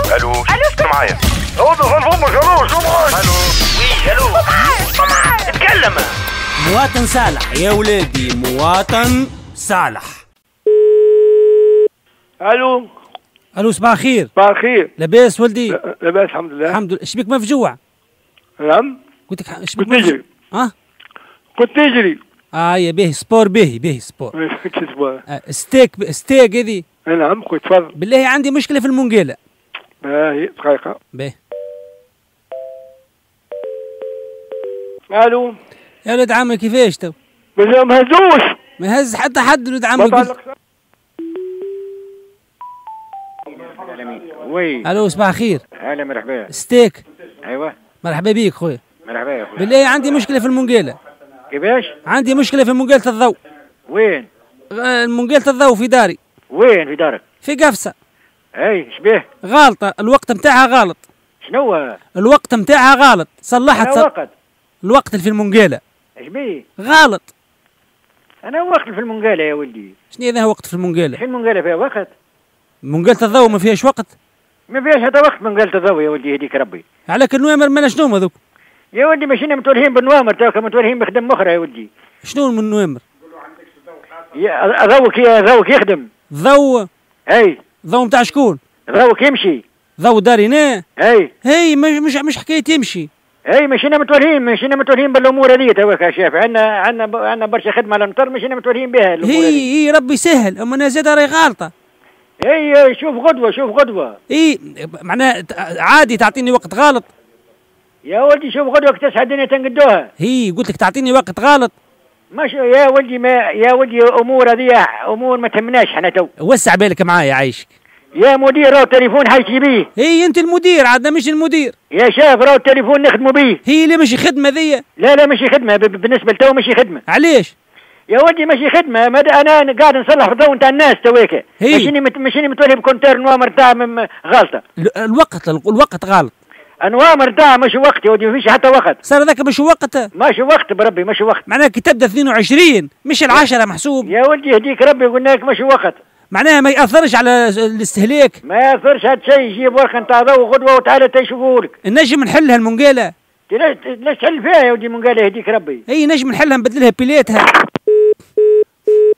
الو شنو معايا؟ عودوا خلفهم شنو معايا؟ الو وي الو معايا اتكلم. مواطن صالح يا ولادي، مواطن صالح. الو الو صباح الخير. صباح الخير. لاباس ولدي؟ لاباس الحمد لله. الحمد لله. اش بك مفجوع؟ نعم قلت لك اش بك كنت نجري. كنت نجري. يا باهي سبور، باهي سبور. كسبه. ستيك هذي. نعم خويا تفضل. بالله عندي مشكله في المنقاله. باهي دقيقة. باهي. الو يا ولد عمي كيفاش تو؟ بس ما هزوش. ما هز حتى حد ولد عمي. وي الو صباح الخير. هلا مرحبا. ستيك. ايوه مرحبا بيك خويا. مرحبا يا اخويا. بالله عندي مشكله في المنقاله. كيفاش؟ عندي مشكله في منقاله الضوء. وين؟ منقاله الضوء في داري. وين في دارك؟ في قفصه. اي شبيه؟ غالطه، الوقت نتاعها غلط. شنو؟ الوقت نتاعها غلط، صلحت أنا وقت. الوقت اللي في المنقاله شبيه؟ غلط. انا وقت في المنقاله يا ولدي. شنو هذا وقت في المنقاله؟ في المنقاله فيها وقت؟ منقاله الضوء ما فيهاش وقت؟ ما فيهاش هذا وقت منقاله الضوء يا ولدي، هديك ربي. عليك النوامر مالا شنو هذوك؟ يا ولدي ماشينا متولهين بالنوامر، توك متولهين بخدم اخرى يا ولدي. شنو من النوامر؟ ضوك يخدم. ضوء؟ اي ضوء نتاع شكون؟ ضوك يمشي. ضوء دارينا؟ اي هي مش حكايه يمشي. اي ماشينا متولهين بالامور هذه توك يا شاف، عندنا برشا خدمه للمطر ماشينا متولهين بها الامور هذه. هي ربي يسهل، اما انا زاد راهي غالطه. اي شوف غدوه. اي معناها عادي تعطيني وقت غلط. يا ولدي شوف غدوه تصحى الدنيا تنقدوها. هي قلت لك تعطيني وقت غلط. مش يا ولدي امور هذه امور ما تهمناش احنا تو. وسع بالك معايا عايشك. يا مدير راهو التليفون حيجي بيه. هي انت المدير عادنا مش المدير. يا شاف راهو التليفون نخدموا بيه. هي اللي ماشي خدمه ذي. لا ماشي خدمه، بالنسبه لتو ماشي خدمه. علاش؟ يا ولدي ماشي خدمه، انا قاعد نصلح في الضوء نتاع الناس تويك. ماشيني متولي بكونتير نوامر تاع غلطه. الوقت غلط. انوامر تاع مش وقت يا ودي، ما فيش حتى وقت. صار هذاك مش وقت. ماشي وقت بربي ماشي وقت. معناها كي تبدا 22 مش ال10 محسوب. يا ولدي يهديك ربي قلنا لك ماشي وقت. معناها ما ياثرش على الاستهلاك. ما ياثرش هاد الشيء، يجيب ورقه نتاع ضوء غدوه وتعالى تشوفوا لك. نجم نحلها المنقاله. ليش تحل فيها يا ودي منقاله يهديك ربي؟ هي نجم نحلها نبدلها بيلاتها.